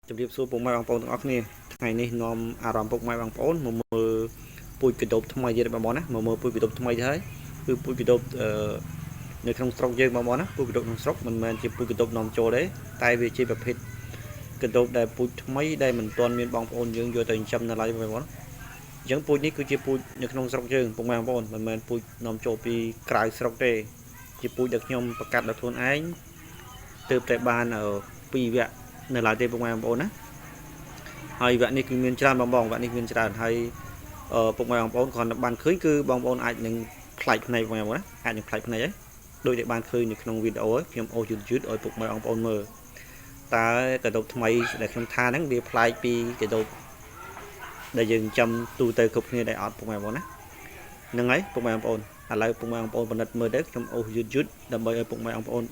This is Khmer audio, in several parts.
ជំរាបសួរពុកម៉ែបងប្អូនទាំងអស់គ្នាថ្ងៃនេះនាំអារម្មណ៍ពុកម៉ែបងប្អូនមកមើលពូជកណ្ដូបថ្មីទៀតបងប្អូនណាមកមើលពូជកណ្ដូបថ្មីទៅហើយគឺពូជកណ្ដូបនៅក្នុងស្រុកយើងបងប្អូនណាពូជកណ្ដូបក្នុងស្រុកមិនមែនជាពូជកណ្ដូបនាំចូលទេតែវាជាប្រភេទកណ្ដូបដែលពូជថ្មីដែលមិនទាន់មានបងប្អូនយើងយកទៅចិញ្ចឹមនៅឡើយបងប្អូនអញ្ចឹងពូជនេះគឺជាពូជនៅក្នុងស្រុកយើងពុកម៉ែបងប្អូនមិនមែនពូជនាំចូលពីក្រៅស្រុកទេជាពូជដែលខ្ញុំប្រកាសដោយខ្លួនឯងទើបតែបាន2វគ្គនៅឡើយទេពុកម៉ែបងប្អូនណាហើយវគ្គនេះគឺមានច្រើនបងវគ្គនេះមានច្រើនហើយពុកម៉ែបងប្អូនគ្រាន់តែបានឃើញគឺបងប្អូនអាចនឹងផ្លាច់ភ្នែកបងប្អូនណាអាចនឹងផ្លាច់ភ្នែកហើយដូចដែលបានឃើញនៅក្នុងវីដេអូខ្ញុំអូសយឺតឲ្យពុកម៉ែបងប្អូនមើលតើកណ្ដូបថ្មីដែលខ្ញុំថាហ្នឹងវាប្លែកពីកណ្ដូបដែលយើងចាំទូទៅគ្រប់គ្នាដែរអត់ពុកម៉ែបងប្អូនណាហ្នឹងហើយពុកម៉ែបងប្អូនឥឡូវពុកម៉ែបងប្អូនពិនិត្យមើលទៅខ្ញុំអូសយឺតដើម្បីឲ្យពុកម៉ែបងប្អូន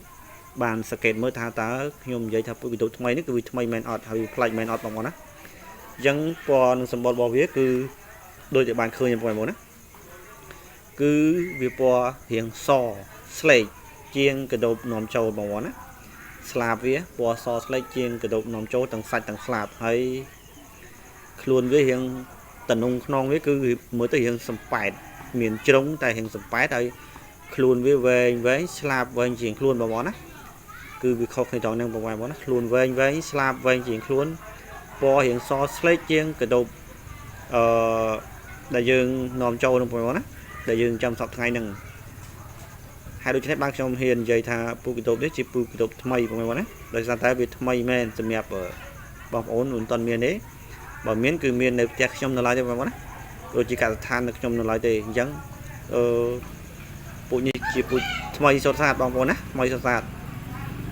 បានសង្កេតមើលថាតើខ្ញុំនិយាយថាពូជកណ្ដូបថ្មីនេះគឺវាថ្មីមែនអត់ហើយវាប្លែកមែនអត់បងប្អូនណាអញ្ចឹងពណ៌និងសម្បត្តិរបស់វាគឺដូចតែបានឃើញបងប្អូនណាគឺវាពណ៌រាងសស្លេកជាងកណ្ដូបនាំចូលបងប្អូនណាស្លាបវាពណ៌សស្លេកជាងកណ្ដូបនាំចូលទាំងសាច់ទាំងស្លាបហើយខ្លួនវារាងតនុងខ្នងវាគឺមើលទៅរាងសំប៉ែតមានជ្រុងតែរាងសំប៉ែតហើយខ្លួនវាវែងស្លាបវែងជាងខ្លួនបងប្អូនណាគឺវាខុសគ្នាត្រង់ហ្នឹងបងប្អូនណាខ្លួនវែងស្លាបវែងជាងខ្លួនពណ៌រាងសស្លេកជាងកណ្ដូបដែលយើងនាំចូលនឹងបងប្អូនណាដែលយើងចាំសប្តាហ៍ថ្ងៃហ្នឹងហើយដូច្នេះបានខ្ញុំហ៊ាននិយាយថាពូជកណ្ដូបនេះជាពូជកណ្ដូបថ្មីបងប្អូនណាដោយសារតែវាថ្មីមែនសម្រាប់បងប្អូនមិនទាន់មានទេបើមានគឺមាននៅផ្ទះខ្ញុំនៅឡើយទេបងប្អូនណាដូចជាកសិដ្ឋាននៅខ្ញុំនៅឡើយទេអញ្ចឹងពូជនេះជាពូជថ្មីសុទ្ធសាធបងប្អូនណាថ្មីសុទ្ធសាធ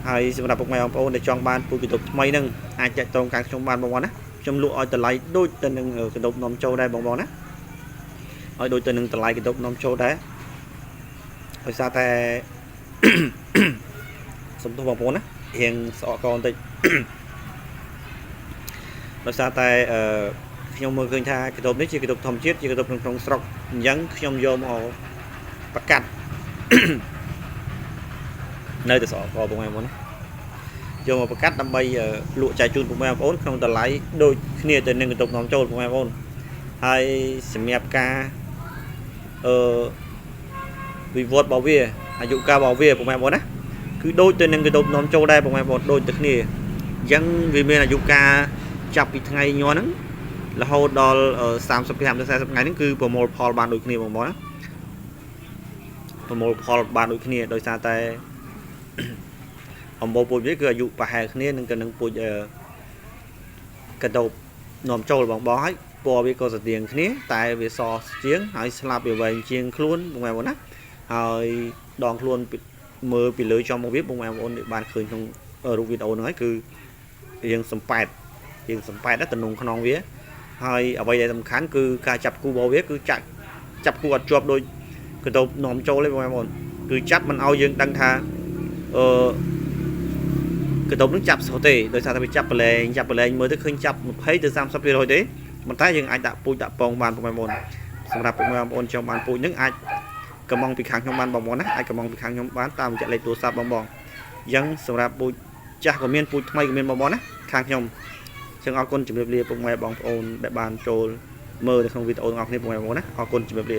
ហើយសម្រាប់ពុកម៉ែបងប្អូនដែលចង់បានពូជកណ្ដូបថ្មីហ្នឹងអាចចាក់តងខាងខ្ញុំបានបងប្អូនណាខ្ញុំលក់ឲ្យតម្លៃដូចទៅនឹងកណ្ដូបនាំចូលដែរបងប្អូនណាឲ្យដូចទៅនឹងតម្លៃកណ្ដូបនាំចូលដែរដោយសារតែសំទោសបងប្អូនណារៀងស្អកកបន្តិចដោយសារតែខ្ញុំមើលឃើញថាកណ្ដូបនេះជាកណ្ដូបធម្មជាតិជាកណ្ដូបក្នុងស្រុកអញ្ចឹងខ្ញុំយកមកប្រកាសនៅតែស្អកកបងប្អូនណាយកមកប្រកាសដើម្បីលក់ចែកជូនពុកម៉ែបងប្អូនក្នុងតម្លៃដូចគ្នាទៅនឹងកណ្ដូបនាំចូលពុកម៉ែបងប្អូនហើយសម្រាប់ការវិវត្តរបស់វាអាយុកាលរបស់វាពុកម៉ែបងប្អូនណាគឺដូចទៅនឹងកណ្ដូបនាំចូលដែរពុកម៉ែបងប្អូនដូចទៅគ្នាអញ្ចឹងវាមានអាយុកាលចាប់ពីថ្ងៃញ័រហ្នឹងរហូតដល់35ទៅ40ថ្ងៃហ្នឹងគឺប្រមូលផលបានដូចគ្នាបងប្អូនណាប្រមូលផលបានដូចគ្នាដោយសារតែអំបោពូជវាគឺអាយុប្រហែលគ្នានឹងទៅនឹងពូជកណ្ដូបនាំចូលបងហើយពណ៌វាក៏ស្តៀងគ្នាតែវាសជាងហើយស្លាបវាវែងជាងខ្លួនបងប្អូនណាហើយដងខ្លួនមើលពីលើចំមកវាបងប្អូនបានឃើញក្នុងរូបវីដេអូហ្នឹងហើយគឺរាងសំប៉ែតដែរតំណងក្នុងវាហើយអ្វីដែលសំខាន់គឺការចាប់គូរបស់វាគឺចាប់គូអត់ជាប់ដូចកណ្ដូបនាំចូលទេបងប្អូនគឺចាប់មិនឲ្យយើងដឹងថាកណ្ដូបនឹងចាប់សោះទេដោយសារតែវាចាប់ប្រឡែងមើលទៅឃើញចាប់20ទៅ30%ទេប៉ុន្តែយើងអាចដាក់ពូជដាក់ពងបានបងប្អូនសម្រាប់ពុកម៉ែបងប្អូនចង់បានពូជនឹងអាចកំងពីខាងខ្ញុំបានបងប្អូនណាអាចកំងពីខាងខ្ញុំបានតាមរយៈលេខទូរស័ព្ទបងអញ្ចឹងសម្រាប់ពូជចាស់ក៏មានពូជថ្មីក៏មានបងប្អូនណាខាងខ្ញុំអញ្ចឹងអរគុណជម្រាបលាពុកម៉ែបងប្អូនដែលបានចូលមើលនៅក្នុងវីដេអូទាំងអស់គ្នាពុកម៉ែបងប្អូនណាអរគុណជម្រាបលា